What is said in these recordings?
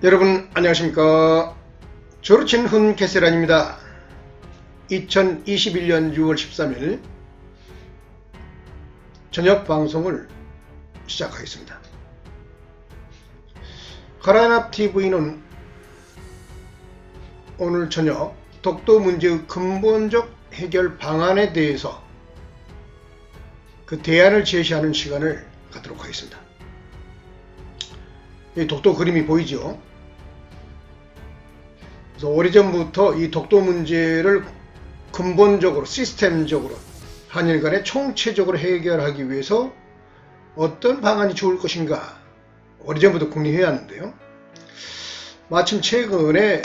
여러분 안녕하십니까. 조르친 훈 개세란입니다. 2021년 6월 13일 저녁 방송을 시작하겠습니다. 가라연합TV는 오늘 저녁 독도 문제의 근본적 해결 방안에 대해서 그 대안을 제시하는 시간을 갖도록 하겠습니다. 이 독도 그림이 보이죠? 그래서 오래전부터 이 독도 문제를 근본적으로 시스템적으로 한일 간에 총체적으로 해결하기 위해서 어떤 방안이 좋을 것인가 오래전부터 궁리해야 하는데요. 마침 최근에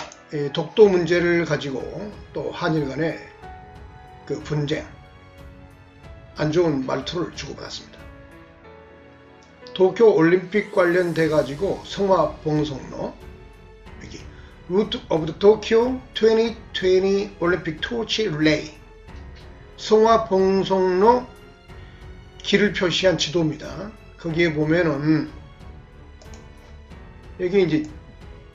독도 문제를 가지고 또 한일 간에 그 분쟁, 안 좋은 말투를 주고받았습니다. 도쿄 올림픽 관련돼 가지고 성화봉송로 여기 Route of the Tokyo 2020 Olympic Torch Relay 성화봉송로 길을 표시한 지도입니다. 거기에 보면은 여기 이제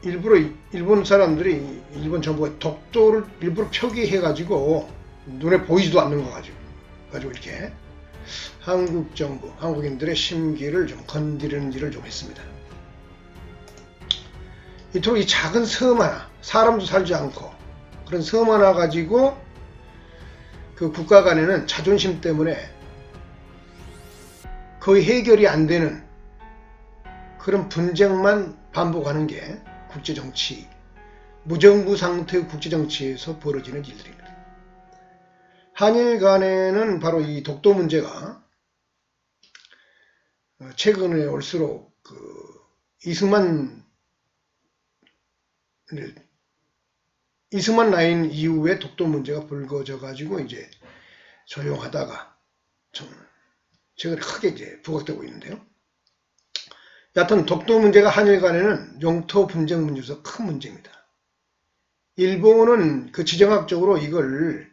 일부러 일본 사람들이 일본 정부가 독도를 일부러 표기해 가지고 눈에 보이지도 않는 거 가지고 이렇게 한국 정부, 한국인들의 심기를 좀 건드리는 일을 좀 했습니다. 이토록 이 작은 섬 하나, 사람도 살지 않고 그런 섬 하나 가지고 그 국가 간에는 자존심 때문에 거의 해결이 안 되는 그런 분쟁만 반복하는 게 국제정치, 무정부 상태의 국제정치에서 벌어지는 일들입니다. 한일 간에는 바로 이 독도 문제가 최근에 올수록 그 이승만 라인 이후에 독도 문제가 불거져 가지고 이제 조용하다가 좀 최근에 크게 이제 부각되고 있는데요. 여하튼 독도 문제가 한일 간에는 영토 분쟁 문제에서 큰 문제입니다. 일본은 그 지정학적으로 이걸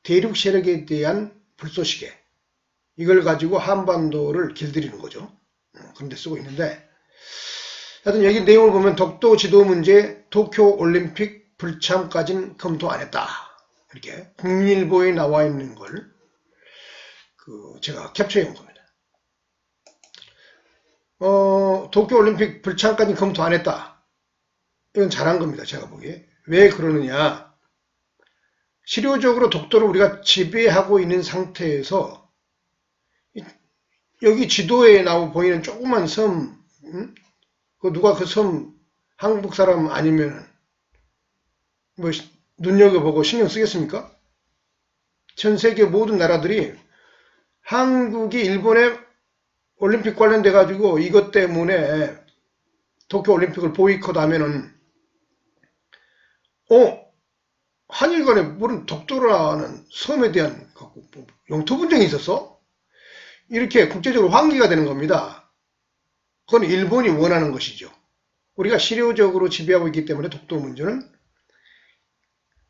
대륙 세력에 대한 불쏘시개, 이걸 가지고 한반도를 길들이는 거죠. 그런데 쓰고 있는데, 하여튼 여기 내용을 보면 독도 지도 문제, 도쿄 올림픽 불참까지는 검토 안 했다. 이렇게 국민일보에 나와 있는 걸 제가 캡처해 온 겁니다. 도쿄 올림픽 불참까지는 검토 안 했다. 이건 잘한 겁니다. 제가 보기에. 왜 그러느냐. 실효적으로 독도를 우리가 지배하고 있는 상태에서 여기 지도에 보이는 조그만 섬, 누가 그 섬 한국 사람 아니면 뭐 눈여겨보고 신경 쓰겠습니까? 전 세계 모든 나라들이 한국이 일본의 올림픽 관련돼 가지고 이것 때문에 도쿄 올림픽을 보이콧 하면은 한일 간에 무슨 독도라는 섬에 대한 영토 분쟁이 있었어? 이렇게 국제적으로 환기가 되는 겁니다. 그건 일본이 원하는 것이죠. 우리가 실효적으로 지배하고 있기 때문에 독도 문제는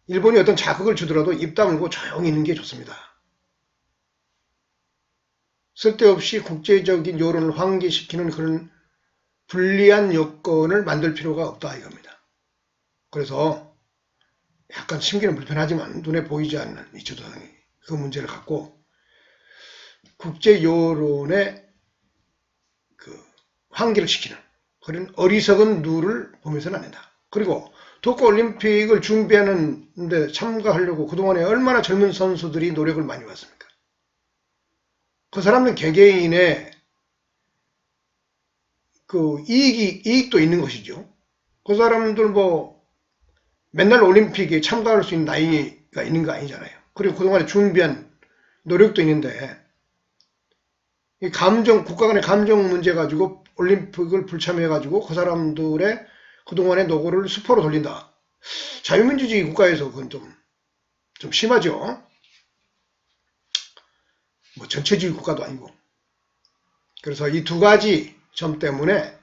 일본이 어떤 자극을 주더라도 입 다물고 조용히 있는 게 좋습니다. 쓸데없이 국제적인 여론을 환기시키는 그런 불리한 여건을 만들 필요가 없다 이겁니다. 그래서 약간 심기는 불편하지만 눈에 보이지 않는 이 주도당이 그 문제를 갖고 국제 여론의 환기를 시키는 그런 어리석은 누를 보면서는 안 된다. 그리고 도쿄 올림픽을 준비하는데 참가하려고 그동안에 얼마나 젊은 선수들이 노력을 많이 왔습니까? 그 사람들 개개인의 그 이익도 있는 것이죠. 그 사람들 맨날 올림픽에 참가할 수 있는 나이가 있는 거 아니잖아요. 그리고 그동안에 준비한 노력도 있는데 이 국가 간의 감정 문제 가지고 올림픽을 불참해 가지고 그 사람들의 그동안의 노고를 수포로 돌린다. 자유민주주의 국가에서 그건 좀 심하죠. 전체주의 국가도 아니고. 그래서 이 두 가지 점 때문에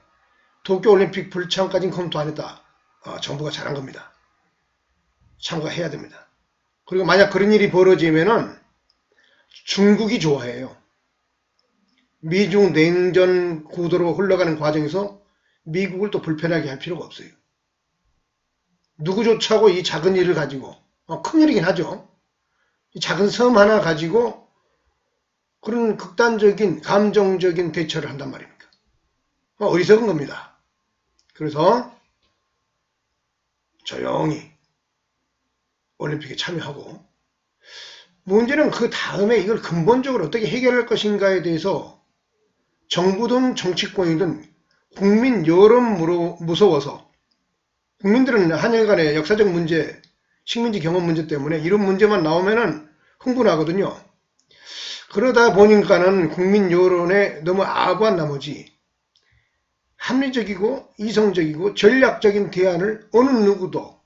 도쿄올림픽 불참까지는 검토 안 했다. 정부가 잘한 겁니다. 참가해야 됩니다. 그리고 만약 그런 일이 벌어지면은 중국이 좋아해요. 미중 냉전 구도로 흘러가는 과정에서 미국을 또 불편하게 할 필요가 없어요. 누구조차고 이 작은 일을 가지고 큰 일이긴 하죠. 이 작은 섬 하나 가지고 그런 극단적인 감정적인 대처를 한단 말입니까? 어리석은 겁니다. 그래서 조용히 올림픽에 참여하고 문제는 그 다음에 이걸 근본적으로 어떻게 해결할 것인가에 대해서 정부든 정치권이든 국민 여론으로 무서워서 국민들은 한일 간의 역사적 문제, 식민지 경험 문제 때문에 이런 문제만 나오면은 흥분하거든요. 그러다 보니까는 국민 여론에 너무 아부한 나머지 합리적이고 이성적이고 전략적인 대안을 어느 누구도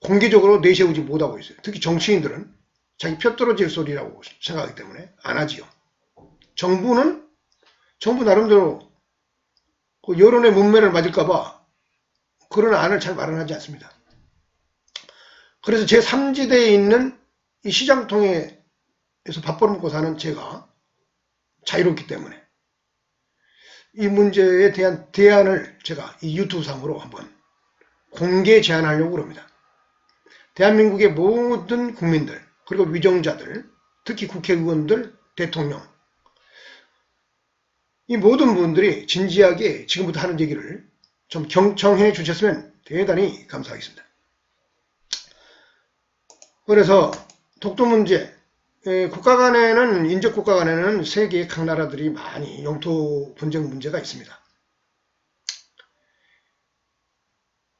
공개적으로 내세우지 못하고 있어요. 특히 정치인들은 자기 표 떨어질 소리라고 생각하기 때문에 안 하지요. 정부 나름대로 그 여론의 문매를 맞을까봐 그런 안을 잘 마련하지 않습니다. 그래서 제3지대에 있는 이 시장통에서 밥 벌어먹고 사는 제가 자유롭기 때문에 이 문제에 대한 대안을 제가 이 유튜브상으로 한번 공개 제안하려고 합니다. 대한민국의 모든 국민들 그리고 위정자들 특히 국회의원들, 대통령 이 모든 분들이 진지하게 지금부터 하는 얘기를 좀 경청해 주셨으면 대단히 감사하겠습니다. 그래서 독도 문제, 국가 간에는 인접 국가 간에는 세계의 각 나라들이 많이 영토 분쟁 문제가 있습니다.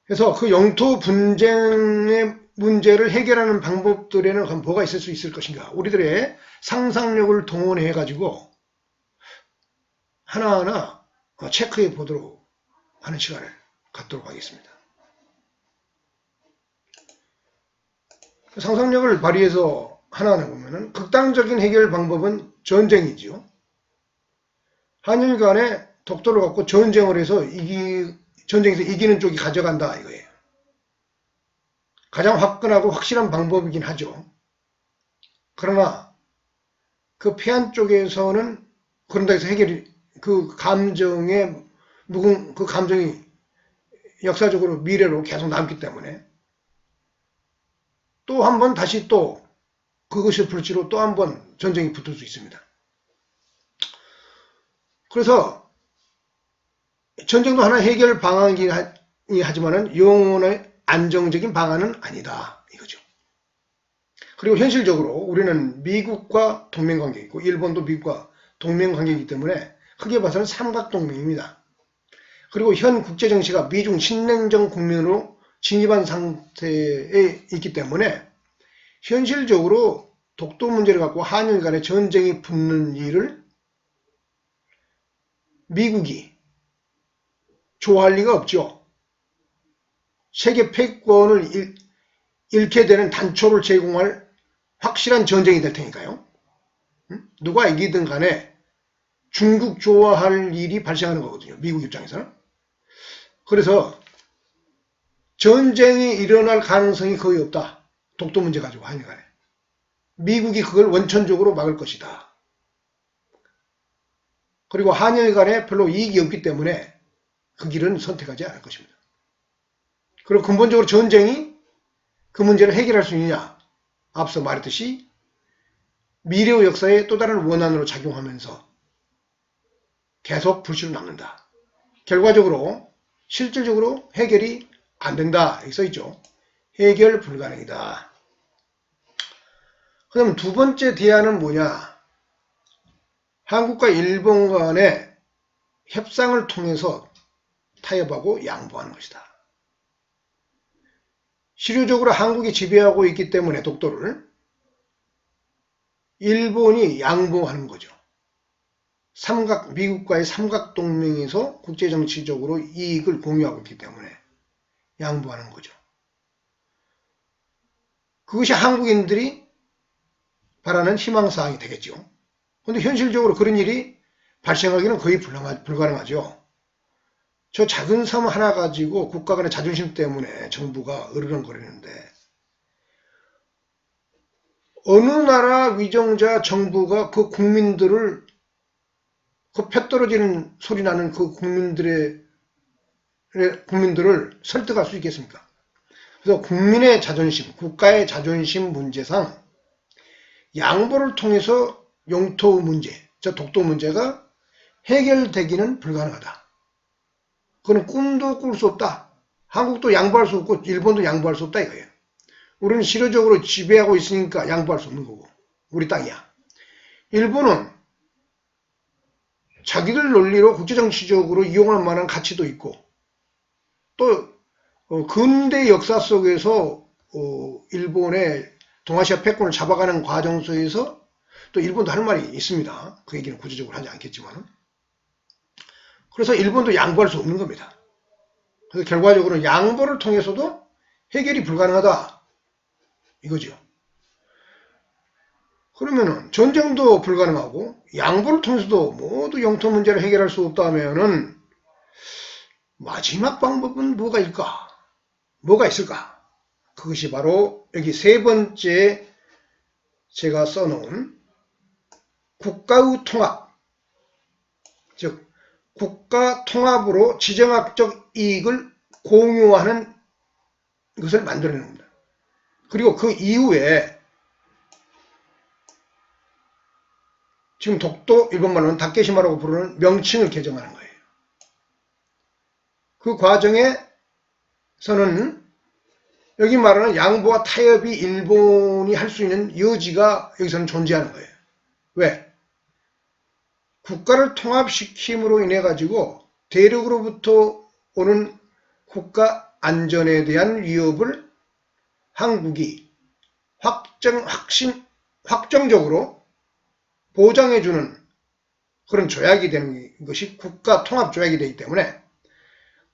그래서 그 영토 분쟁의 문제를 해결하는 방법들에는 과연 뭐가 있을 수 있을 것인가? 우리들의 상상력을 동원해 가지고 하나하나 체크해 보도록 하는 시간을 갖도록 하겠습니다. 상상력을 발휘해서 하나하나 보면은 극단적인 해결 방법은 전쟁이지요. 한일 간에 독도를 갖고 전쟁을 해서 전쟁에서 이기는 쪽이 가져간다 이거예요. 가장 화끈하고 확실한 방법이긴 하죠. 그러나 그 패한 쪽에서는 그런다 해서 그 감정이 역사적으로 미래로 계속 남기 때문에 또 한 번 다시 또 그것이 불씨로 또 한 번 전쟁이 붙을 수 있습니다. 그래서 전쟁도 하나의 해결 방안이긴 하지만은 영원의 안정적인 방안은 아니다 이거죠. 그리고 현실적으로 우리는 미국과 동맹관계가 있고 일본도 미국과 동맹관계이기 때문에 크게 봐서는 삼각동맹입니다. 그리고 현 국제정치가 미중 신냉전 국면으로 진입한 상태에 있기 때문에 현실적으로 독도 문제를 갖고 한일 간의 전쟁이 붙는 일을 미국이 좋아할 리가 없죠. 세계 패권을 잃게 되는 단초를 제공할 확실한 전쟁이 될 테니까요. 누가 이기든 간에 중국 좋아할 일이 발생하는 거거든요. 미국 입장에서는. 그래서 전쟁이 일어날 가능성이 거의 없다. 독도 문제 가지고 한일 간에. 미국이 그걸 원천적으로 막을 것이다. 그리고 한일 간에 별로 이익이 없기 때문에 그 길은 선택하지 않을 것입니다. 그리고 근본적으로 전쟁이 그 문제를 해결할 수 있느냐? 앞서 말했듯이 미래의 역사에 또 다른 원한으로 작용하면서 계속 불씨로 남는다. 결과적으로 실질적으로 해결이 안 된다. 여기 써있죠. 해결 불가능이다. 그럼 두 번째 대안은 뭐냐? 한국과 일본 간의 협상을 통해서 타협하고 양보하는 것이다. 실효적으로 한국이 지배하고 있기 때문에 독도를 일본이 양보하는 거죠. 미국과의 삼각동맹에서 국제정치적으로 이익을 공유하고 있기 때문에 양보하는 거죠. 그것이 한국인들이 바라는 희망사항이 되겠죠. 그런데 현실적으로 그런 일이 발생하기는 거의 불가능하죠. 저 작은 섬 하나 가지고 국가 간의 자존심 때문에 정부가 으르렁거리는데 어느 나라 위정자 정부가 그 국민들을 그 펴떨어지는 소리 나는 그 국민들을 설득할 수 있겠습니까? 그래서 국민의 자존심, 국가의 자존심 문제상 양보를 통해서 영토 문제, 저 독도 문제가 해결되기는 불가능하다. 그건 꿈도 꿀 수 없다. 한국도 양보할 수 없고 일본도 양보할 수 없다 이거예요. 우리는 실효적으로 지배하고 있으니까 양보할 수 없는 거고 우리 땅이야. 일본은 자기들 논리로 국제정치적으로 이용할 만한 가치도 있고 또 근대 역사 속에서 일본의 동아시아 패권을 잡아가는 과정 속에서 또 일본도 할 말이 있습니다. 그 얘기는 구체적으로 하지 않겠지만 그래서 일본도 양보할 수 없는 겁니다. 그래서 결과적으로 양보를 통해서도 해결이 불가능하다 이거죠. 그러면은 전쟁도 불가능하고 양보를 통해서도 모두 영토 문제를 해결할 수 없다 하면은 마지막 방법은 뭐가 있을까? 그것이 바로 여기 세 번째 제가 써놓은 국가의 통합, 즉 국가 통합으로 지정학적 이익을 공유하는 것을 만들어내는 겁니다. 그리고 그 이후에 지금 독도 일본말로는 다케시마라고 부르는 명칭을 개정하는 거예요. 그 과정에서는 여기 말하는 양보와 타협이 일본이 할 수 있는 여지가 여기서는 존재하는 거예요. 왜? 국가를 통합시킴으로 인해 가지고 대륙으로부터 오는 국가 안전에 대한 위협을 한국이 확정적으로 보장해주는 그런 조약이 되는 것이 국가 통합 조약이 되기 때문에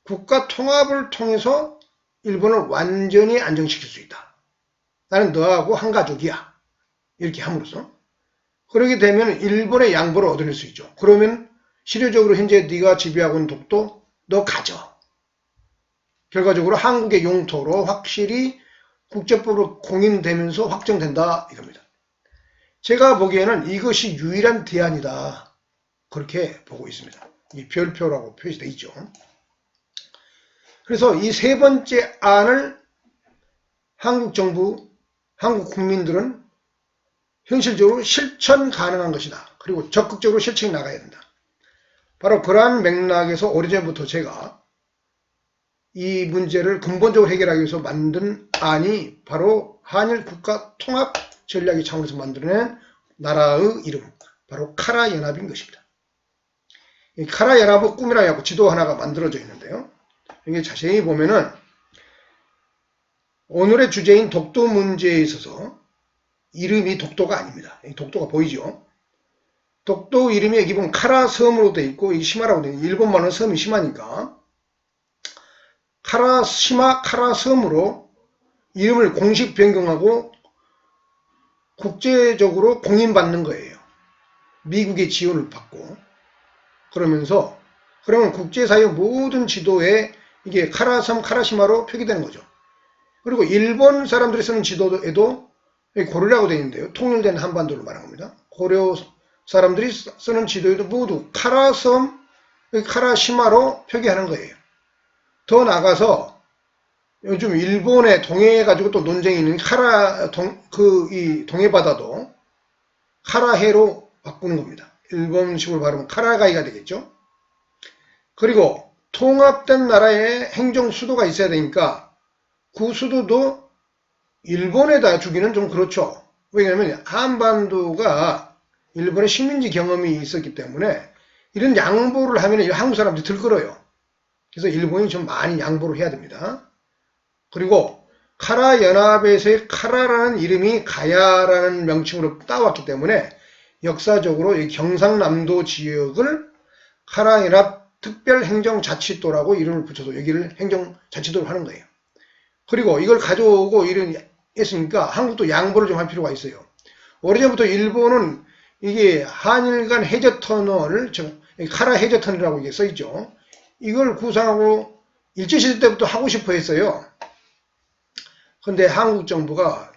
국가 통합을 통해서 일본을 완전히 안정시킬 수 있다. 나는 너하고 한 가족이야. 이렇게 함으로써 그렇게 되면 일본의 양보를 얻어낼 수 있죠. 그러면 실효적으로 현재 네가 지배하고 있는 독도 너 가져. 결과적으로 한국의 영토로 확실히 국제법으로 공인되면서 확정된다 이겁니다. 제가 보기에는 이것이 유일한 대안이다. 그렇게 보고 있습니다. 이 별표라고 표시되어 있죠. 그래서 이 세 번째 안을 한국 정부, 한국 국민들은 현실적으로 실천 가능한 것이다. 그리고 적극적으로 실천이 나가야 된다. 바로 그러한 맥락에서 오래전부터 제가 이 문제를 근본적으로 해결하기 위해서 만든 안이 바로 한일 국가 통합 전략의 차원에서 만들어낸 나라의 이름, 바로 카라 연합인 것입니다. 이 카라 연합의 꿈이라고 하고 지도 하나가 만들어져 있는데요. 여기 자세히 보면은 오늘의 주제인 독도 문제에 있어서 이름이 독도가 아닙니다. 독도가 보이죠? 독도 이름이 여기 보면 카라 섬으로 되어 있고 이 시마라고 되어 있고 일본말은 섬이 시마니까 카라 시마 카라 섬으로 이름을 공식 변경하고 국제적으로 공인받는 거예요. 미국의 지원을 받고 그러면서 그러면 국제사회 모든 지도에 이게 카라섬 카라시마로 표기되는 거죠. 그리고 일본 사람들이 쓰는 지도에도 고려라고 되어 있는데요. 통일된 한반도를 말한 겁니다. 고려 사람들이 쓰는 지도에도 모두 카라섬 카라시마로 표기하는 거예요. 더 나아가서 요즘 일본에 동해가지고 또 논쟁이 있는 이 동해바다도 카라해로 바꾸는 겁니다. 일본식으로 발음은 카라가이가 되겠죠. 그리고 통합된 나라의 행정 수도가 있어야 되니까 그 수도도 일본에다 주기는 좀 그렇죠. 왜냐하면 한반도가 일본의 식민지 경험이 있었기 때문에 이런 양보를 하면 한국 사람들이 들끓어요. 그래서 일본이 좀 많이 양보를 해야 됩니다. 그리고 카라 연합에서의 카라라는 이름이 가야라는 명칭으로 따왔기 때문에 역사적으로 이 경상남도 지역을 카라 연합 특별행정자치도라고 이름을 붙여서 여기를 행정자치도로 하는 거예요. 그리고 이걸 가져오고 했으니까 한국도 양보를 좀 할 필요가 있어요. 오래전부터 일본은 이게 한일 간 해저터널을 카라 해저터널이라고 이게 써있죠. 이걸 구상하고 일제시대 때부터 하고 싶어 했어요. 근데 한국 정부가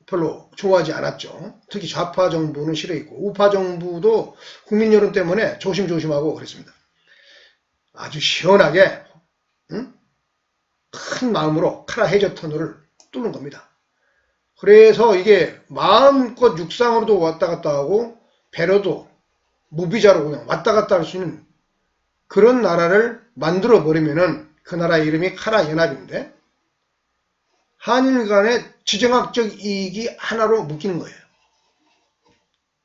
별로 좋아하지 않았죠. 특히 좌파 정부는 싫어했고 우파 정부도 국민 여론 때문에 조심조심하고 그랬습니다. 아주 시원하게 큰 마음으로 카라 해저 터널을 뚫는 겁니다. 그래서 이게 마음껏 육상으로도 왔다 갔다 하고 배로도 무비자로 그냥 왔다 갔다 할 수 있는 그런 나라를 만들어 버리면은 그 나라 이름이 카라 연합인데 한일 간의 지정학적 이익이 하나로 묶이는 거예요.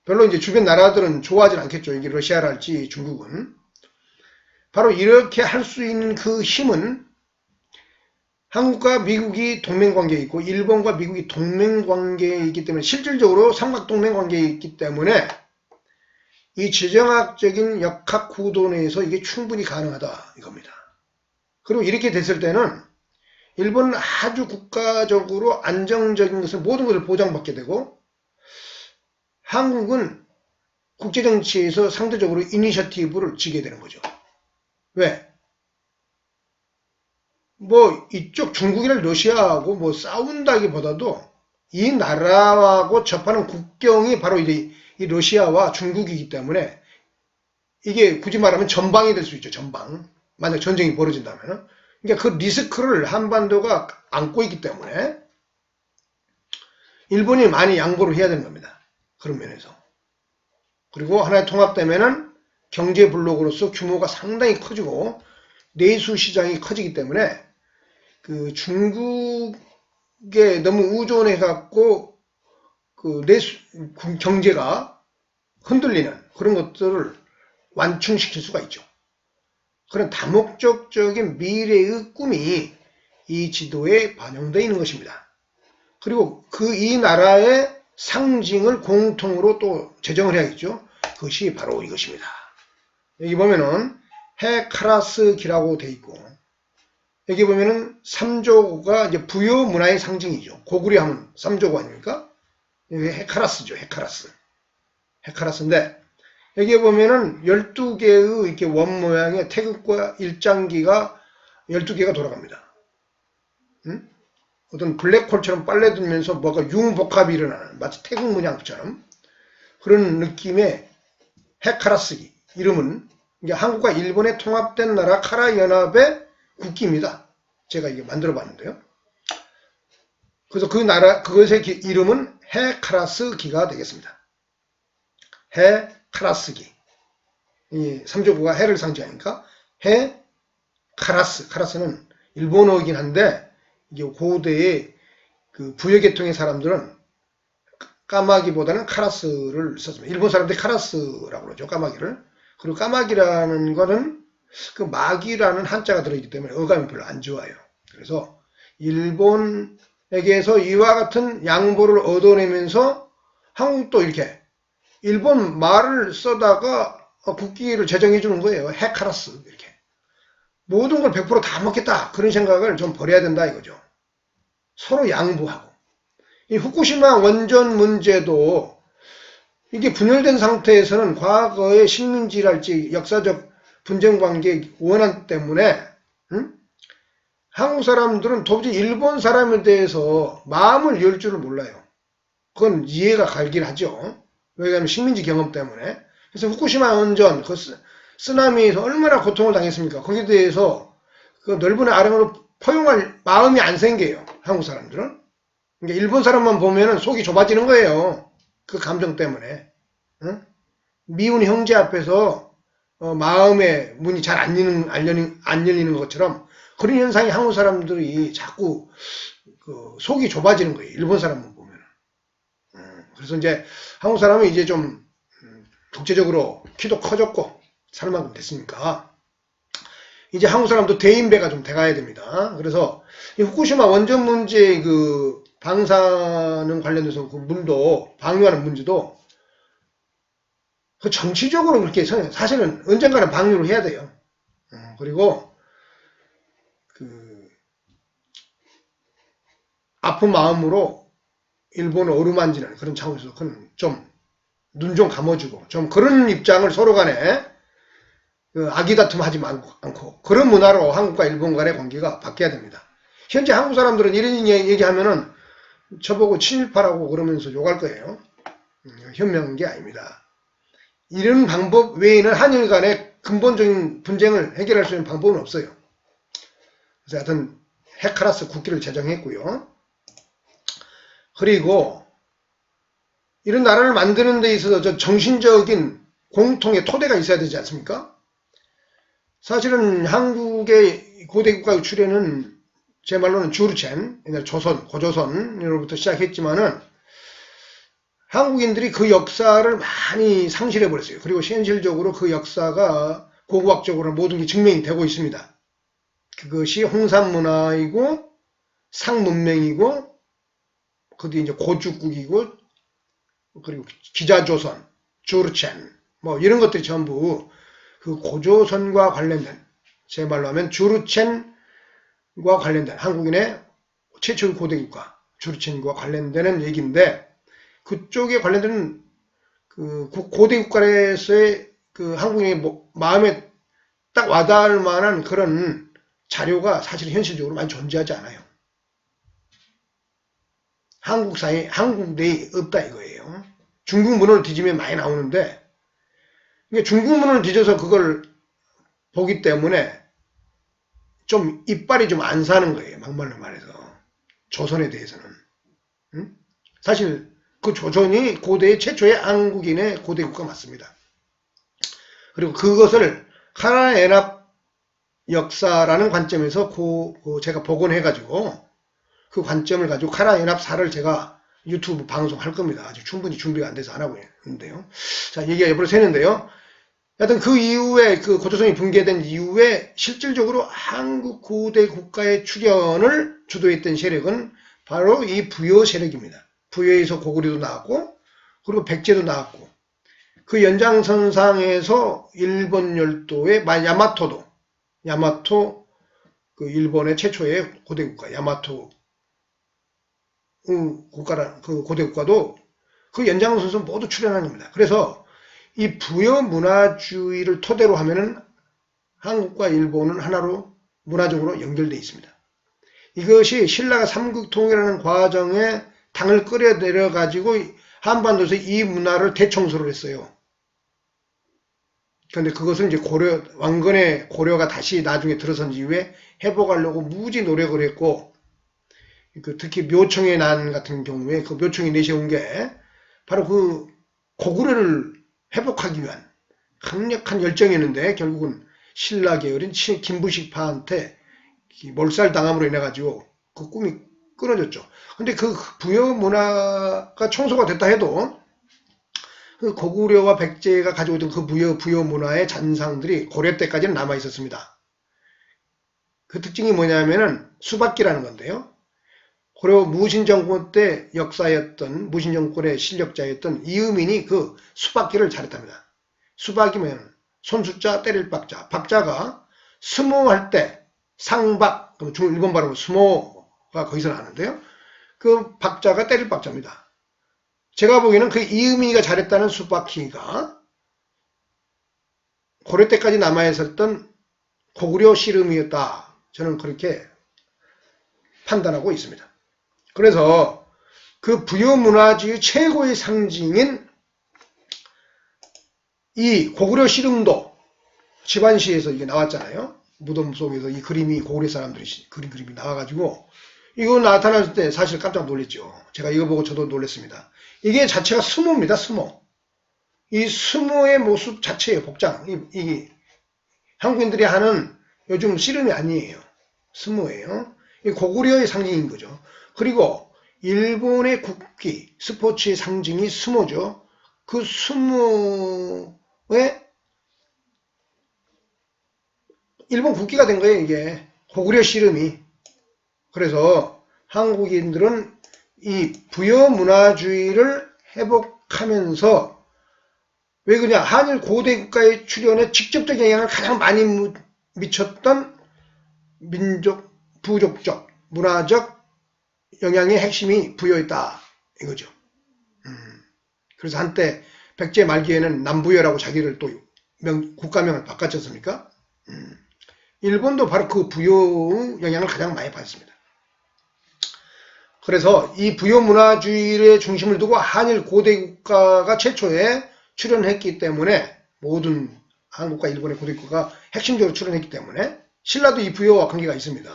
별로 이제 주변 나라들은 좋아하진 않겠죠. 이게 러시아랄지 중국은. 바로 이렇게 할 수 있는 그 힘은 한국과 미국이 동맹관계에 있고 일본과 미국이 동맹관계에 있기 때문에 실질적으로 삼각동맹관계에 있기 때문에 이 지정학적인 역학구도 내에서 이게 충분히 가능하다 이겁니다. 그리고 이렇게 됐을 때는 일본은 아주 국가적으로 안정적인 것을 모든 것을 보장받게 되고 한국은 국제정치에서 상대적으로 이니셔티브를 지게 되는 거죠. 왜? 뭐 이쪽 중국이나 러시아하고 뭐 싸운다기보다도 이 나라하고 접하는 국경이 바로 이 러시아와 중국이기 때문에 이게 굳이 말하면 전방이 될 수 있죠. 전방. 만약 전쟁이 벌어진다면. 그러니까 그 리스크를 한반도가 안고 있기 때문에 일본이 많이 양보를 해야 되는 겁니다. 그런 면에서. 그리고 하나의 통합되면은 경제 블록으로서 규모가 상당히 커지고 내수 시장이 커지기 때문에 그 중국에 너무 의존해 갖고 그 내수 경제가 흔들리는 그런 것들을 완충시킬 수가 있죠. 그런 다목적적인 미래의 꿈이 이 지도에 반영되어 있는 것입니다. 그리고 이 나라의 상징을 공통으로 또 제정을 해야겠죠. 그것이 바로 이것입니다. 여기 보면은 해카라스기라고 되어 있고 여기 보면은 삼조가 이제 부여 문화의 상징이죠. 고구려 하면 삼조가 아닙니까? 여기 해카라스죠. 해카라스인데 여기 보면은 12개의 이렇게 원 모양의 태극과 일장기가 12개가 돌아갑니다. 응? 어떤 블랙홀처럼 빨려들면서 뭐가 융복합이 일어나는 마치 태극 문양처럼 그런 느낌의 해카라스기 이름은 이게 한국과 일본의 통합된 나라 카라 연합의 국기입니다. 제가 이게 만들어 봤는데요. 그래서 그 나라 그것의 이름은 해카라스기가 되겠습니다. 해카라스기. 이 삼조구가 해를 상징하니까 카라스는 일본어이긴 한데 이게 고대의 그 부여계통의 사람들은 까마귀보다는 카라스를 썼습니다. 일본 사람들이 카라스라고 그러죠. 까마귀를. 그리고 까마귀라는 거는 그 마귀라는 한자가 들어있기 때문에 어감이 별로 안 좋아요. 그래서 일본에게서 이와 같은 양보를 얻어내면서 한국도 이렇게 일본 말을 써다가 국기를 제정해 주는 거예요. 해카라스 이렇게. 모든 걸 100% 다 먹겠다. 그런 생각을 좀 버려야 된다 이거죠. 서로 양보하고. 이 후쿠시마 원전 문제도 이게 분열된 상태에서는 과거의 식민지랄지 역사적 분쟁 관계 원한 때문에 한국 사람들은 도저히 일본 사람에 대해서 마음을 열 줄을 몰라요. 그건 이해가 가긴 하죠. 왜냐하면 식민지 경험 때문에. 그래서 후쿠시마 원전 그 쓰나미에서 얼마나 고통을 당했습니까? 거기에 대해서 그 넓은 아령으로 포용할 마음이 안 생겨요. 한국 사람들은. 그러니까 일본 사람만 보면은 속이 좁아지는 거예요. 그 감정 때문에. 응? 미운 형제 앞에서 마음의 문이 잘 안 열리는 것처럼 그런 현상이 한국 사람들이 자꾸 그 속이 좁아지는 거예요. 일본 사람만 보면. 그래서 이제 한국 사람은 이제 좀 국제적으로 키도 커졌고 살 만큼 됐으니까 이제 한국 사람도 대인배가 좀 돼가야 됩니다. 그래서 이 후쿠시마 원전 문제 그 방사능 관련돼서 그 문도 방류하는 문제도 그 정치적으로 그렇게 사실은 언젠가는 방류를 해야 돼요. 그리고 그 아픈 마음으로 일본을 어루만지는 그런 차원에서 좀 눈 좀 감아주고 좀 그런 입장을 서로 간에 그 아기다툼 하지 않고 그런 문화로 한국과 일본 간의 관계가 바뀌어야 됩니다. 현재 한국 사람들은 이런 얘기하면은 저보고 친일파라고 그러면서 욕할 거예요. 현명한 게 아닙니다. 이런 방법 외에는 한일 간의 근본적인 분쟁을 해결할 수 있는 방법은 없어요. 그래서 하여튼 헤카라스 국기를 제정했고요. 그리고 이런 나라를 만드는 데 있어서 정신적인 공통의 토대가 있어야 되지 않습니까? 사실은 한국의 고대국가 출현은 제 말로는 주르첸, 옛날 조선, 고조선으로부터 시작했지만은 한국인들이 그 역사를 많이 상실해버렸어요. 그리고 현실적으로 그 역사가 고고학적으로 모든 게 증명이 되고 있습니다. 그것이 홍산문화이고 상문명이고 그것도 이제 고죽국이고 그리고 기자조선, 주르첸 뭐 이런 것들이 전부 그 고조선과 관련된 제 말로 하면 주르첸과 관련된 한국인의 최초의 고대국가 주르첸과 관련되는 얘기인데 그쪽에 관련된 그 고대국가에서의 그 한국인의 마음에 딱 와닿을 만한 그런 자료가 사실 현실적으로 많이 존재하지 않아요. 한국 사회에 한국 내에 없다 이거예요. 중국 문헌을 뒤지면 많이 나오는데 중국 문헌을 뒤져서 그걸 보기 때문에 좀 이빨이 좀 안 사는 거예요. 막말로 말해서 조선에 대해서는. 사실 그 조선이 고대의 최초의 한국인의 고대국가 맞습니다. 그리고 그것을 하나의 연합 역사라는 관점에서 제가 복원해가지고 그 관점을 가지고 카라연합사를 제가 유튜브 방송할 겁니다. 아직 충분히 준비가 안 돼서 안 하고 있는데요. 자, 얘기가 옆으로 새는데요. 하여튼 그 이후에 그 고조선이 붕괴된 이후에 실질적으로 한국 고대 국가의 출현을 주도했던 세력은 바로 이 부여 세력입니다. 부여에서 고구려도 나왔고 그리고 백제도 나왔고 그 연장선상에서 일본 열도의 야마토 그 일본의 최초의 고대 국가 야마토 그 고대 국가도 그 연장선에서 모두 출현한 겁니다. 그래서 이 부여 문화주의를 토대로 하면은 한국과 일본은 하나로 문화적으로 연결되어 있습니다. 이것이 신라가 삼국통일하는 과정에 당을 끌어내려 가지고 한반도에서 이 문화를 대청소를 했어요. 그런데 그것은 이제 왕건의 고려가 다시 나중에 들어선 이후에 회복하려고 무지 노력을 했고 특히 묘청의 난 같은 경우에 그 묘청이 내세운 게 바로 그 고구려를 회복하기 위한 강력한 열정이었는데 결국은 신라 계열인 김부식파한테 몰살당함으로 인해 가지고 그 꿈이 끊어졌죠. 근데 그 부여 문화가 청소가 됐다 해도 그 고구려와 백제가 가지고 있던 그 부여 문화의 잔상들이 고려 때까지는 남아 있었습니다. 그 특징이 뭐냐면은 수박기라는 건데요. 고려 무신정권 때 역사였던 무신정권의 실력자였던 이의민이 그 수박기를 잘했답니다. 수박이면 손숫자 때릴 박자, 박자가 스모할 때 상박, 일본 발음으로 스모가 거기서 나는데요. 그 박자가 때릴 박자입니다. 제가 보기에는 그 이의민이가 잘했다는 수박기가 고려 때까지 남아있었던 고구려 씨름이었다. 저는 그렇게 판단하고 있습니다. 그래서 그 부여 문화주의 최고의 상징인 이 고구려 씨름도 집안시에서 이게 나왔잖아요. 무덤 속에서 이 그림이 고구려 사람들이 그림이 나와가지고 이거 나타났을 때 사실 깜짝 놀랐죠. 제가 이거 보고 저도 놀랐습니다. 이게 자체가 스모입니다. 스모. 이 스모의 모습 자체예요. 복장. 이 한국인들이 하는 요즘 씨름이 아니에요. 스모예요. 이 고구려의 상징인 거죠. 그리고 일본의 국기, 스포츠의 상징이 스모죠. 그 스모의 일본 국기가 된 거예요. 이게 고구려 씨름이. 그래서 한국인들은 이 부여 문화주의를 회복하면서 왜 그러냐, 한일 고대 국가의 출현에 직접적인 영향을 가장 많이 미쳤던 민족, 부족적, 문화적 영향의 핵심이 부여있다 이거죠. 그래서 한때 백제 말기에는 남부여라고 자기를 또 국가명을 바꿨지 않습니까? 일본도 바로 그 부여 영향을 가장 많이 받습니다. 그래서 이 부여 문화주의의 중심을 두고 한일 고대 국가가 최초에 출현했기 때문에 모든 한국과 일본의 고대 국가가 핵심적으로 출현했기 때문에 신라도 이 부여와 관계가 있습니다.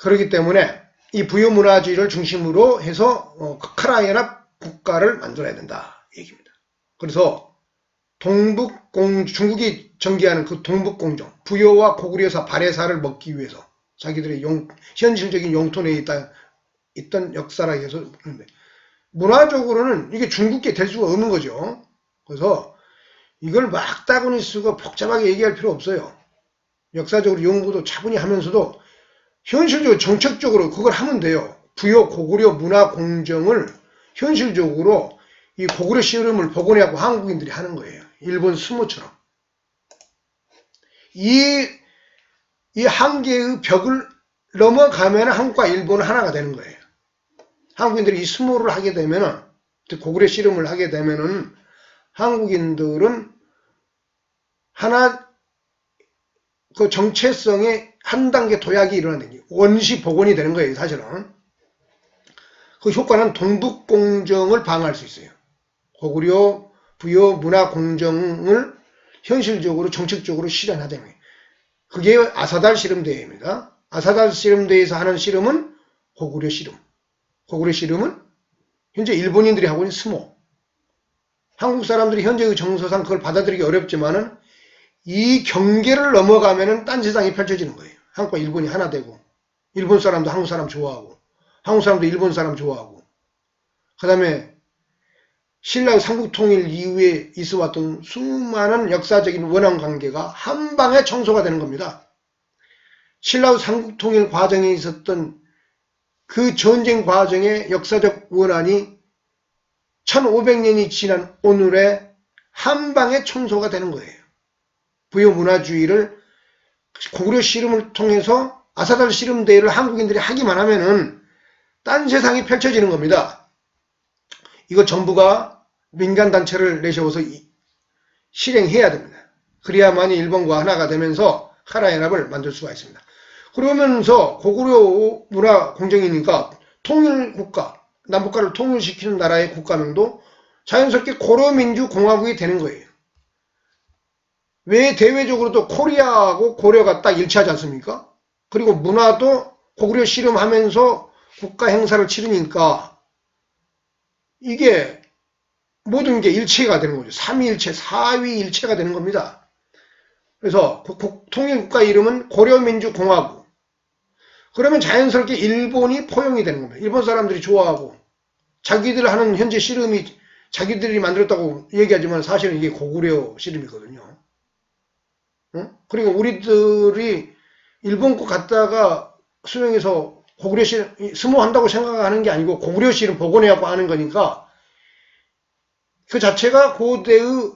그렇기 때문에 이 부유문화주의를 중심으로 해서 카라연합 국가를 만들어야 된다 얘기입니다. 그래서 중국이 전개하는 그 동북공정, 부여와 고구려사 발해사를 먹기 위해서 자기들의 현실적인 용토 내에 있던 역사라 해서 문화적으로는 이게 중국계 될 수가 없는 거죠. 그래서 이걸 막 따구니 쓰고 복잡하게 얘기할 필요 없어요. 역사적으로 연구도 차분히 하면서도 현실적으로 정책적으로 그걸 하면 돼요. 부여 고구려 문화 공정을 현실적으로 이 고구려 씨름을 복원하고 한국인들이 하는 거예요. 일본 스모처럼. 이 한계의 벽을 넘어가면 한국과 일본은 하나가 되는 거예요. 한국인들이 이 스모를 하게 되면은, 고구려 씨름을 하게 되면은 한국인들은 하나 그 정체성의 한 단계 도약이 일어나는 게 원시 복원이 되는 거예요. 사실은 그 효과는 동북공정을 방어할 수 있어요. 고구려 부여 문화 공정을 현실적으로 정책적으로 실현하다면 그게 아사달 씨름대회입니다. 아사달 씨름대회에서 하는 씨름은 고구려 씨름. 고구려 씨름은 현재 일본인들이 하고 있는 스모. 한국 사람들이 현재의 정서상 그걸 받아들이기 어렵지만은 이 경계를 넘어가면은 딴 세상이 펼쳐지는 거예요. 한국과 일본이 하나 되고, 일본 사람도 한국 사람 좋아하고, 한국 사람도 일본 사람 좋아하고, 그 다음에 신라의 삼국통일 이후에 있어왔던 수많은 역사적인 원한 관계가 한 방에 청소가 되는 겁니다. 신라의 삼국통일 과정에 있었던 그 전쟁 과정의 역사적 원한이 1500년이 지난 오늘에 한 방에 청소가 되는 거예요. 부여문화주의를 고구려 씨름을 통해서 아사달 씨름대회를 한국인들이 하기만 하면은 딴 세상이 펼쳐지는 겁니다. 이거 정부가 민간단체를 내세워서 실행해야 됩니다. 그래야만이 일본과 하나가 되면서 카라연합을 만들 수가 있습니다. 그러면서 고구려 문화 공정이니까 통일국가, 남북과를 통일시키는 나라의 국가명도 자연스럽게 고려민주공화국이 되는 거예요. 왜 대외적으로도 코리아하고 고려가 딱 일치하지 않습니까? 그리고 문화도 고구려 씨름하면서 국가 행사를 치르니까 이게 모든 게 일체가 되는 거죠. 3위일체, 4위일체가 되는 겁니다. 그래서 통일국가 이름은 고려민주공화국. 그러면 자연스럽게 일본이 포용이 되는 겁니다. 일본 사람들이 좋아하고 자기들 하는 현재 씨름이 자기들이 만들었다고 얘기하지만 사실은 이게 고구려 씨름이거든요. 그리고 우리들이 일본 거 갔다가 수령해서 고구려 씨름 스모한다고 생각하는 게 아니고 고구려 씨름 복원해갖고 하는 거니까 그 자체가 고대의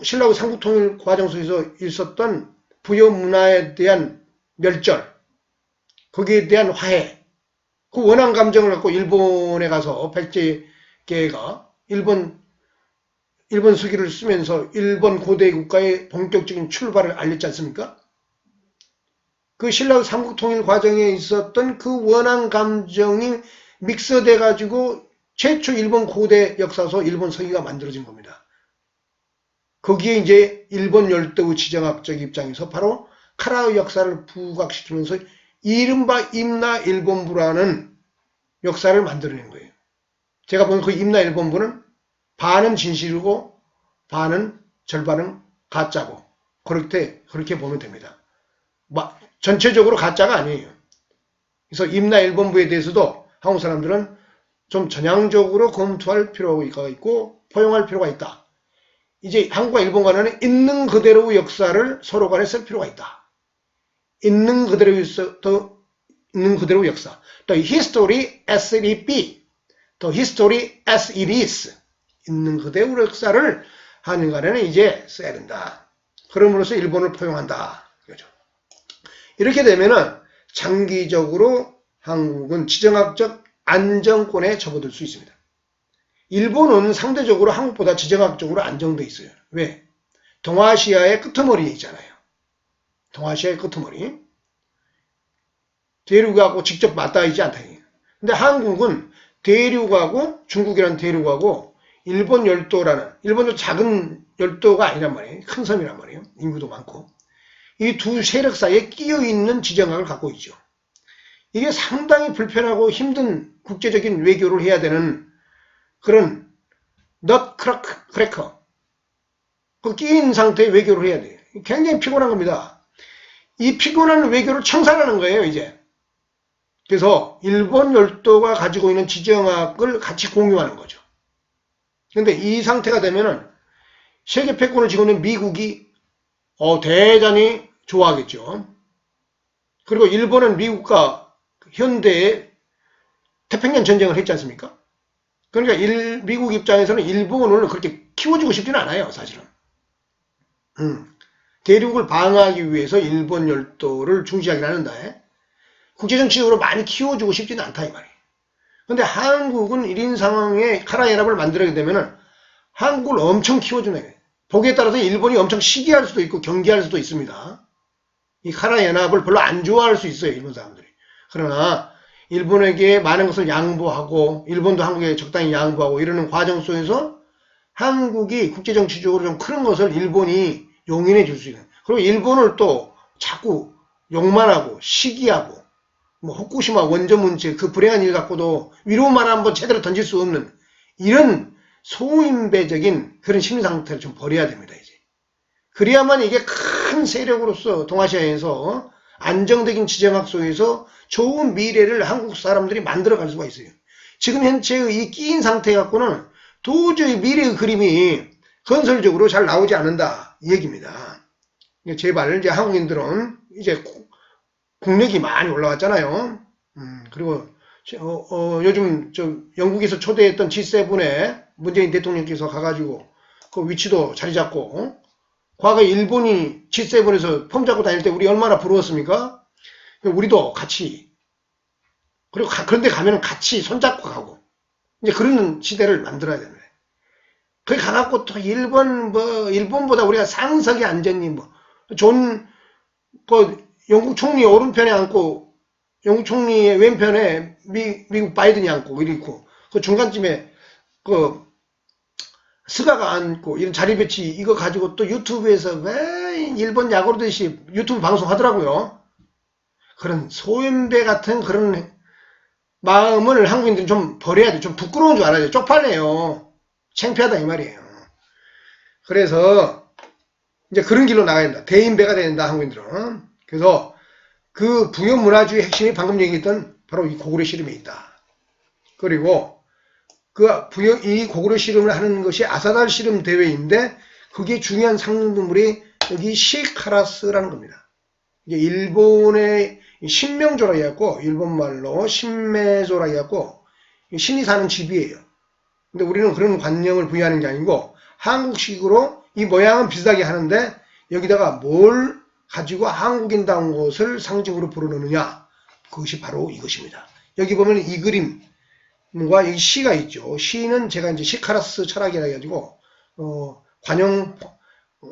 신라의 삼국통일 과정 속에서 있었던 부여 문화에 대한 멸절, 거기에 대한 화해, 그 원한 감정을 갖고 일본에 가서 백제계가 일본 수기를 쓰면서 일본 고대 국가의 본격적인 출발을 알렸지 않습니까? 그 신라 삼국통일 과정에 있었던 그 원한 감정이 믹스돼 가지고 최초 일본 고대 역사서 일본 서기가 만들어진 겁니다. 거기에 이제 일본 열도의 지정학적 입장에서 바로 카라의 역사를 부각시키면서 이른바 임나일본부라는 역사를 만들어낸 거예요. 제가 보는 그 임나일본부는 반은 진실이고 반은 절반은 가짜고 그렇게 보면 됩니다. 전체적으로 가짜가 아니에요. 그래서 임나일본부에 대해서도 한국 사람들은 좀 전향적으로 검토할 필요가 있고 포용할 필요가 있다. 이제 한국과 일본 간에는 있는 그대로의 역사를 서로 간에 쓸 필요가 있다. 있는 그대로의 역사. 또 history as it be. 또 history as it is. 있는 그대로 역사를 하는 간에는 이제 써야 된다. 그럼으로써 일본을 포용한다. 이거죠. 이렇게 되면은 장기적으로 한국은 지정학적 안정권에 접어들 수 있습니다. 일본은 상대적으로 한국보다 지정학적으로 안정돼 있어요. 왜? 동아시아의 끄트머리에 있잖아요. 동아시아의 끄트머리. 대륙하고 직접 맞닿아 있지 않다. 근데 한국은 대륙하고 중국이라는 대륙하고 일본 열도라는 일본도 작은 열도가 아니란 말이에요. 큰 섬이란 말이에요. 인구도 많고. 이 두 세력 사이에 끼어 있는 지정학을 갖고 있죠. 이게 상당히 불편하고 힘든 국제적인 외교를 해야 되는 그런 넛크래커, 그 끼인 상태의 외교를 해야 돼요. 굉장히 피곤한 겁니다. 이 피곤한 외교를 청산하는 거예요, 이제. 그래서 일본 열도가 가지고 있는 지정학을 같이 공유하는 거죠. 근데 이 상태가 되면은 세계 패권을 쥐고 있는 미국이 대단히 좋아하겠죠. 그리고 일본은 미국과 현대의 태평양 전쟁을 했지 않습니까? 그러니까 미국 입장에서는 일본을 그렇게 키워주고 싶지는 않아요, 사실은. 대륙을 방어하기 위해서 일본 열도를 중시하긴 하는데 국제정치적으로 많이 키워주고 싶지는 않다 이 말이에요. 근데 한국은 1인 상황에 카라연합을 만들게 되면은 한국을 엄청 키워주는 거예요. 보기에 따라서 일본이 엄청 시기할 수도 있고 경계할 수도 있습니다. 이 카라연합을 별로 안 좋아할 수 있어요, 일본 사람들이. 그러나 일본에게 많은 것을 양보하고 일본도 한국에 적당히 양보하고 이러는 과정 속에서 한국이 국제정치적으로 좀 큰 것을 일본이 용인해 줄 수 있는, 그리고 일본을 또 자꾸 욕만 하고 시기하고 뭐 후쿠시마 원전 문제 그 불행한 일 갖고도 위로만 한번 제대로 던질 수 없는 이런 소인배적인 그런 심리 상태를 좀 버려야 됩니다, 이제. 그래야만 이게 큰 세력으로서 동아시아에서 안정적인 지정학 속에서 좋은 미래를 한국 사람들이 만들어갈 수가 있어요. 지금 현재의 이 끼인 상태 갖고는 도저히 미래의 그림이 건설적으로 잘 나오지 않는다 이 얘기입니다. 제발 이제 한국인들은 이제 국력이 많이 올라왔잖아요. 그리고 요즘 영국에서 초대했던 G7에 문재인 대통령께서 가가지고 그 위치도 자리 잡고, 과거 일본이 G7에서 폼 잡고 다닐 때 우리 얼마나 부러웠습니까? 우리도 같이, 그리고 그런데 가면은 같이 손잡고 가고, 이제 그런 시대를 만들어야 됩니다. 거기 가갖고 또 일본보다 우리가 상석에 앉았니, 영국 총리 오른편에 앉고, 영국 총리의 왼편에 미국 바이든이 앉고, 이렇고, 그 중간쯤에, 스가가 앉고, 이런 자리 배치, 이거 가지고 또 유튜브에서 왜 일본 야구르듯이 유튜브 방송하더라고요. 그런 소인배 같은 그런 마음을 한국인들이 좀 버려야 돼. 좀 부끄러운 줄 알아야 돼. 쪽팔려요. 창피하다 이 말이에요. 그래서 이제 그런 길로 나가야 된다. 대인배가 된다, 한국인들은. 그래서 그 부여문화주의 핵심이 방금 얘기했던 바로 이 고구려 씨름에 있다. 그리고 이 고구려 씨름을 하는 것이 아사달 씨름 대회인데, 그게 중요한 상징물이 여기 시카라스라는 겁니다. 이게 일본의 신명조라 해갖고, 일본말로 신매조라 해갖고, 신이 사는 집이에요. 근데 우리는 그런 관념을 부여하는 게 아니고, 한국식으로 이 모양은 비슷하게 하는데, 여기다가 뭘 가지고 한국인다운 것을 상징으로 불어넣느냐, 그것이 바로 이것입니다. 여기 보면 이 그림, 과 여기 시가 있죠. 시는 제가 이제 시카라스 철학이라 해가지고, 관용,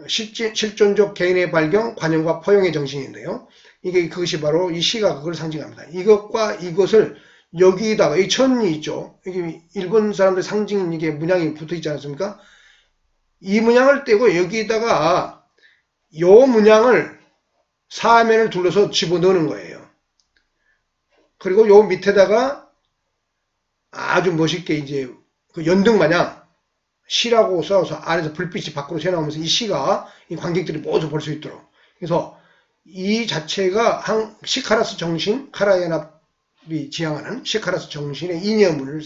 실존적 개인의 발견, 관용과 포용의 정신인데요. 그것이 바로 이 시가 그걸 상징합니다. 이것과 이것을 여기다가, 이 천이 있죠. 여기 일본 사람들 상징 이게 문양이 붙어 있지 않습니까? 이 문양을 떼고 여기다가 요 문양을 사면을 둘러서 집어넣는 거예요. 그리고 요 밑에다가 아주 멋있게 이제 그 연등 마냥 시라고 써서 안에서 불빛이 밖으로 새나오면서 이 시가 이 관객들이 모두 볼 수 있도록. 그래서 이 자체가 시카라스 정신, 카라연합이 지향하는 시카라스 정신의 이념을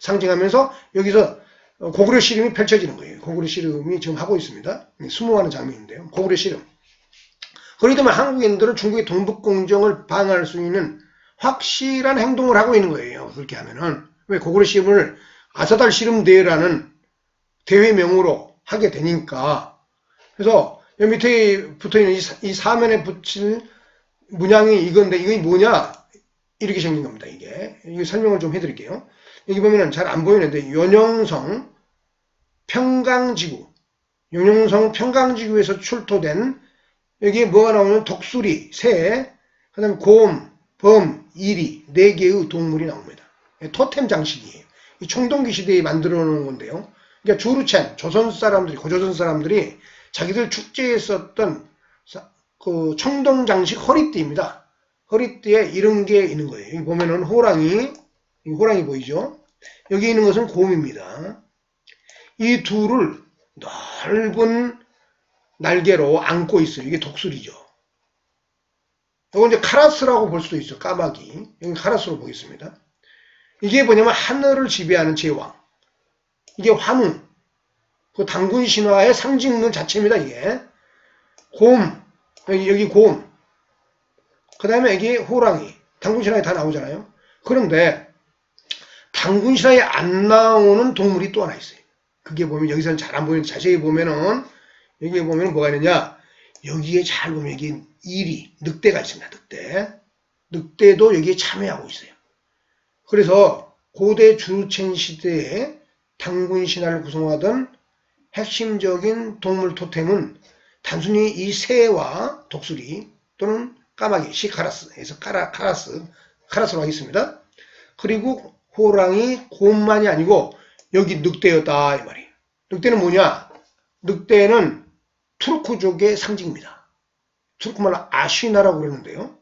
상징하면서 여기서 고구려 씨름이 펼쳐지는 거예요. 고구려 씨름이 지금 하고 있습니다. 수모하는 장면인데요. 고구려 씨름. 그렇기 때문에 한국인들은 중국의 동북공정을 방어할 수 있는 확실한 행동을 하고 있는 거예요. 그렇게 하면은. 왜 고구려 씨름을 아사달 씨름 대회라는 대회명으로 하게 되니까. 그래서 여기 밑에 붙어있는 이 사면에 붙일 문양이 이건데, 이게 뭐냐? 이렇게 생긴 겁니다, 이게. 이거 설명을 좀 해드릴게요. 여기 보면은 잘 안 보이는데, 연용성 평강지구. 연용성 평강지구에서 출토된, 여기에 뭐가 나오면 독수리, 새, 그 다음에 곰, 범, 이리, 4개의 동물이 나옵니다. 토템 장식이에요. 이 청동기 시대에 만들어 놓은 건데요. 그러니까 주루첸, 조선 사람들이, 고조선 사람들이 자기들 축제에 썼던 그 청동 장식 허리띠입니다. 허리띠에 이런 게 있는 거예요. 여기 보면은 호랑이 보이죠? 여기 있는 것은 곰입니다. 이 둘을 넓은 날개로 안고 있어요. 이게 독수리죠. 이거 이제 카라스라고 볼 수도 있죠. 까마귀. 여기 카라스로 보겠습니다. 이게 뭐냐면 하늘을 지배하는 제왕. 이게 환웅. 그 단군 신화의 상징물 자체입니다. 이게 곰. 여기 곰. 그 다음에 여기 호랑이. 단군 신화에 다 나오잖아요. 그런데 단군 신화에 안 나오는 동물이 또 하나 있어요. 그게 보면 여기서는 잘 안 보이는데 자세히 보면은 여기 보면 뭐가 있느냐. 여기에 잘 보면 여기 이리, 늑대가 있습니다. 늑대도 여기에 참여하고 있어요. 그래서 고대 주루첸 시대에 단군 신화를 구성하던 핵심적인 동물 토템은 단순히 이 새와 독수리 또는 까마귀, 시카라스에서 카라스로 하겠습니다. 그리고 호랑이, 곰만이 아니고 여기 늑대였다 이 말이에요. 늑대는 뭐냐? 늑대는 투르크족의 상징입니다. 투르크말로 아시나라고 그러는데요.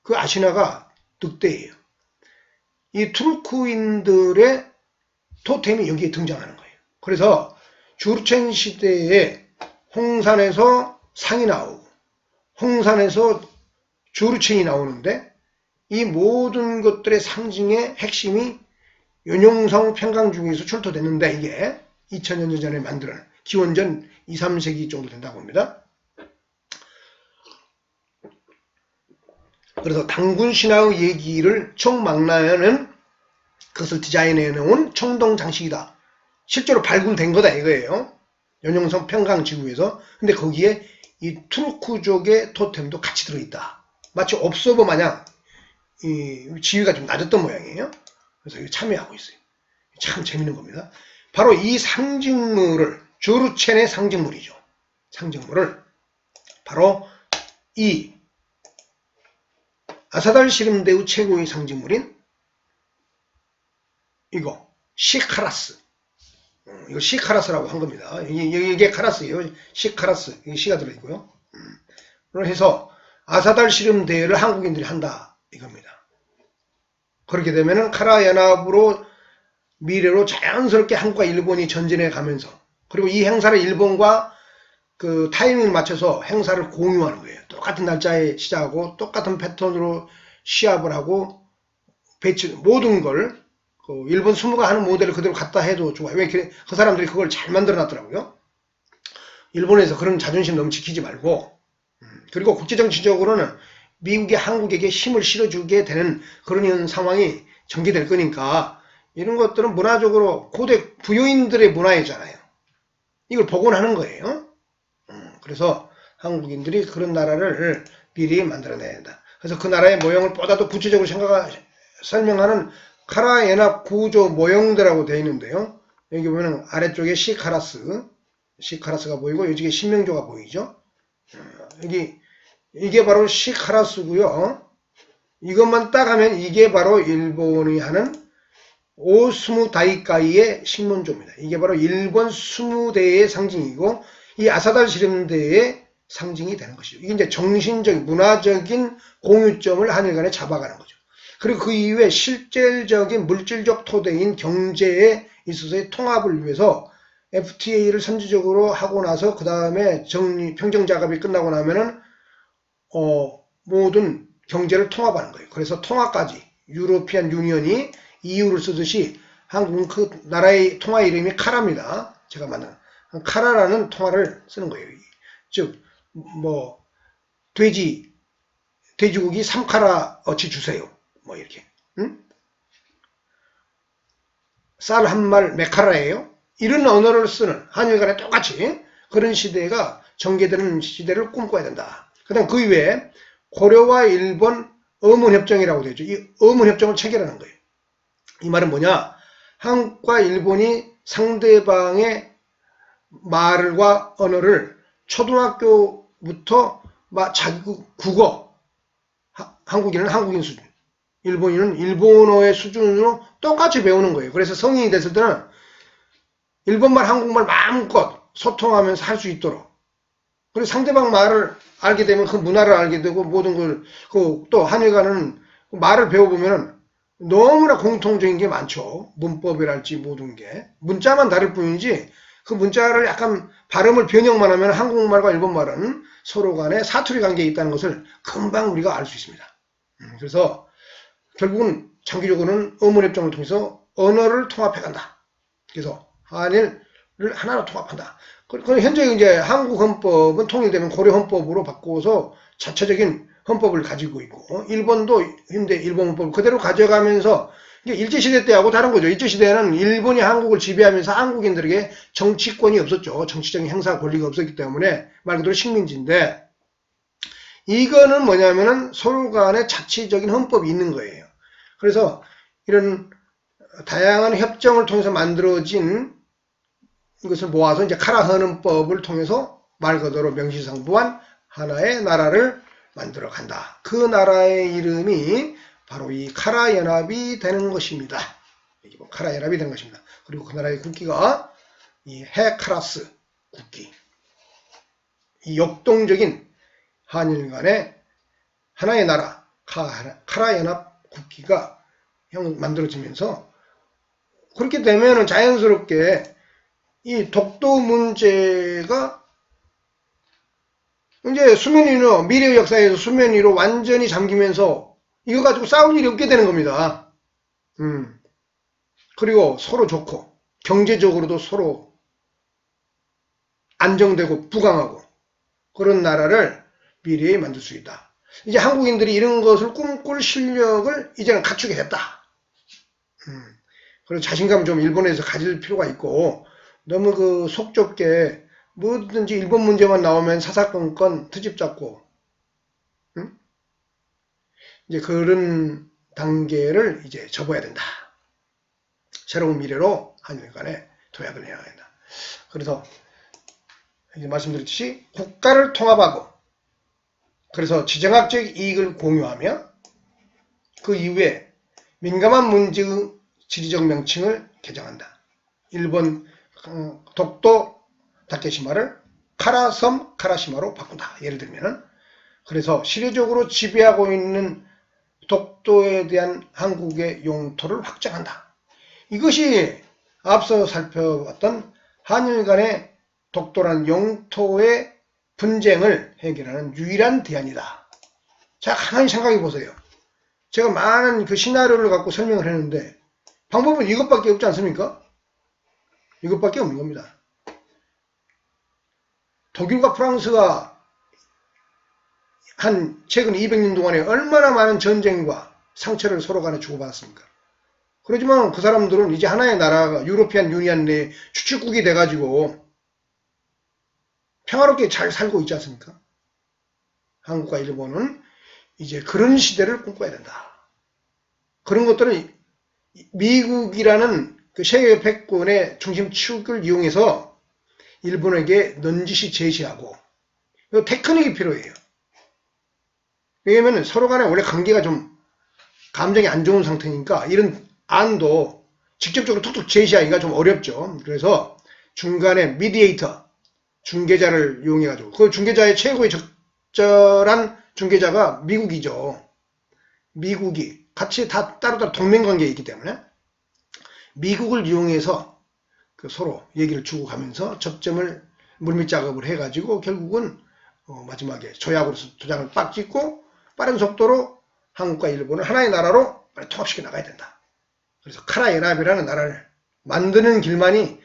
그 아시나가 늑대예요. 이 투르크인들의 토템이 여기에 등장하는 거예요. 그래서 주르첸 시대에 홍산에서 상이 나오고 홍산에서 주르첸이 나오는데 이 모든 것들의 상징의 핵심이 윤용성 평강중에서 출토됐는데 이게 2000년 전에 만들어낸 기원전 2, 3세기 정도 된다고 봅니다. 그래서 단군 신화의 얘기를 총망라하는 그것을 디자인해 놓은 청동 장식이다. 실제로 발굴된 거다 이거예요. 윤용성 평강지구에서. 근데 거기에 이 투르크족의 토템도 같이 들어있다. 마치 업소버 마냥 이 지위가 좀 낮았던 모양이에요. 그래서 이거 참여하고 있어요. 참 재밌는 겁니다. 바로 이 상징물을 주루첸의 상징물이죠. 상징물을 바로 이 아사달 시름대의 최고의 상징물인 이거 시카라스. 이거 시카라스라고 한 겁니다. 이게 카라스예요. 시카라스. 이게 시가 들어있고요. 그걸 해서 아사달 시름대회를 한국인들이 한다 이겁니다. 그렇게 되면은 카라 연합으로 미래로 자연스럽게 한국과 일본이 전진해 가면서 그리고 이 행사를 일본과 그 타이밍을 맞춰서 행사를 공유하는 거예요. 똑같은 날짜에 시작하고 똑같은 패턴으로 시합을 하고 배치 모든 걸 일본 수무가 하는 모델을 그대로 갖다 해도 좋아요. 왜 그 사람들이 그걸 잘 만들어 놨더라고요. 일본에서 그런 자존심 너무 지키지 말고 그리고 국제정치적으로는 미국이 한국에게 힘을 실어주게 되는 그런 상황이 전개될 거니까 이런 것들은 문화적으로 고대 부유인들의 문화이잖아요. 이걸 복원하는 거예요. 그래서 한국인들이 그런 나라를 미리 만들어내야 된다. 그래서 그 나라의 모형을 보다도 구체적으로 설명하는 카라 연합 구조 모형들하고 되어 있는데요. 여기 보면 아래쪽에 시카라스가 보이고 이쪽에 신명조가 보이죠. 이게 바로 시카라스고요. 이것만 딱 하면 이게 바로 일본이 하는 오스무 다이카이의 신문조입니다. 이게 바로 일본 수무대의 상징이고 이 아사달 시름대의 상징이 되는 것이죠. 이게 이제 정신적인 문화적인 공유점을 한일 간에 잡아가는 거죠. 그리고 그 이후에 실질적인 물질적 토대인 경제에 있어서의 통합을 위해서 FTA를 선제적으로 하고 나서 그 다음에 평정 작업이 끝나고 나면은 모든 경제를 통합하는 거예요. 그래서 통합까지 유로피안 유니언이 EU를 쓰듯이 한국은 그 나라의 통화 이름이 카라입니다. 제가 만든 카라라는 통화를 쓰는 거예요. 즉 돼지고기 3카라 어치 주세요. 뭐 이렇게 쌀 한 말 몇 카라예요? 이런 언어를 쓰는 한일 간에 똑같이 그런 시대가 전개되는 시대를 꿈꿔야 된다. 그 다음 그 이외에 고려와 일본 어문협정이라고 되죠. 이 어문협정을 체결하는 거예요. 이 말은 뭐냐? 한국과 일본이 상대방의 말과 언어를 초등학교부터 자기 국어, 한국인은 한국인 수준, 일본인은 일본어의 수준으로 똑같이 배우는 거예요. 그래서 성인이 됐을 때는 일본말, 한국말 마음껏 소통하면서 할 수 있도록. 그리고 상대방 말을 알게 되면 그 문화를 알게 되고 모든 걸, 또 한일간은 말을 배워보면은 너무나 공통적인 게 많죠. 문법이랄지 모든 게. 문자만 다를 뿐이지 그 문자를 약간 발음을 변형만 하면 한국말과 일본말은 서로 간에 사투리 관계에 있다는 것을 금방 우리가 알 수 있습니다. 그래서 결국은 장기적으로는 어문협정을 통해서 언어를 통합해간다. 그래서 한일을 하나로 통합한다. 그럼 현재 이제 한국 헌법은 통일되면 고려 헌법으로 바꿔서 자체적인 헌법을 가지고 있고, 일본도 현대 일본 헌법을 그대로 가져가면서 이게 일제시대 때하고 다른 거죠. 일제시대에는 일본이 한국을 지배하면서 한국인들에게 정치권이 없었죠. 정치적인 행사 권리가 없었기 때문에 말 그대로 식민지인데, 이거는 뭐냐면은 서로 간에 자치적인 헌법이 있는 거예요. 그래서 이런 다양한 협정을 통해서 만들어진 이것을 모아서 이제 카라헌헌법을 통해서 말 그대로 명시상부한 하나의 나라를 만들어 간다. 그 나라의 이름이 바로 이 카라연합이 되는 것입니다. 카라연합이 되는 것입니다. 그리고 그 나라의 국기가 이 헤카라스 국기. 이 역동적인 한일 간의 하나의 나라, 카라연합 국기가 만들어지면서 그렇게 되면은 자연스럽게 이 독도 문제가 이제 수면 위로, 미래 역사에서 수면 위로 완전히 잠기면서 이거 가지고 싸울 일이 없게 되는 겁니다. 그리고 서로 좋고 경제적으로도 서로 안정되고 부강하고 그런 나라를 미래에 만들 수 있다. 이제 한국인들이 이런 것을 꿈꿀 실력을 이제는 갖추게 됐다. 그래서 자신감 좀 일본에서 가질 필요가 있고, 너무 그 속 좁게 뭐든지 일본 문제만 나오면 사사건건 트집 잡고, 이제 그런 단계를 이제 접어야 된다. 새로운 미래로 한일 간에 도약을 해야 된다. 그래서 이제 말씀드렸듯이 국가를 통합하고, 그래서 지정학적 이익을 공유하며 그 이후에 민감한 문제의 지리적 명칭을 개정한다. 일본 독도 다케시마를 카라섬 카라시마로 바꾼다. 예를 들면은, 그래서 시대적으로 지배하고 있는 독도에 대한 한국의 영토를 확장한다. 이것이 앞서 살펴봤던 한일 간의 독도란 영토의 분쟁을 해결하는 유일한 대안이다. 자, 가만히 생각해 보세요. 제가 많은 그 시나리오를 갖고 설명을 했는데 방법은 이것밖에 없지 않습니까? 이것밖에 없는 겁니다. 독일과 프랑스가 한 최근 200년 동안에 얼마나 많은 전쟁과 상처를 서로 간에 주고받았습니까? 그렇지만 그 사람들은 이제 하나의 나라가 유로피안 유니언 내 주축국이 돼가지고 평화롭게 잘 살고 있지 않습니까? 한국과 일본은 이제 그런 시대를 꿈꿔야 된다. 그런 것들은 미국이라는 그 세계 패권의 중심축을 이용해서 일본에게 넌지시 제시하고, 테크닉이 필요해요. 왜냐면 서로 간에 원래 관계가 좀 감정이 안 좋은 상태니까 이런 안도 직접적으로 툭툭 제시하기가 좀 어렵죠. 그래서 중간에 미디에이터, 중개자를 이용해가지고, 그 중개자의 최고의 적절한 중개자가 미국이죠. 미국이 같이 다 따로따로 동맹관계에 있기 때문에 미국을 이용해서 그 서로 얘기를 주고 가면서 접점을 물밑 작업을 해가지고 결국은 마지막에 조약으로서 도장을 빡 찍고 빠른 속도로 한국과 일본을 하나의 나라로 통합시켜 나가야 된다. 그래서 카라연합이라는 나라를 만드는 길만이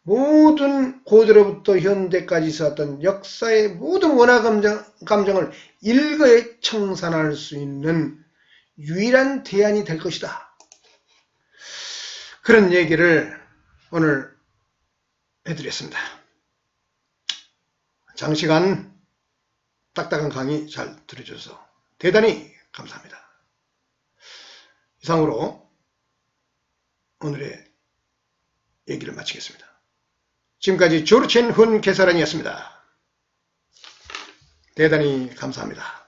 모든 고대로부터 현대까지 있었던 역사의 모든 원화 감정을 일거에 청산할 수 있는 유일한 대안이 될 것이다. 그런 얘기를 오늘 해드렸습니다. 장시간 딱딱한 강의 잘 들어주셔서 대단히 감사합니다. 이상으로 오늘의 얘기를 마치겠습니다. 지금까지 조르첸 훈 개사란이었습니다. 대단히 감사합니다.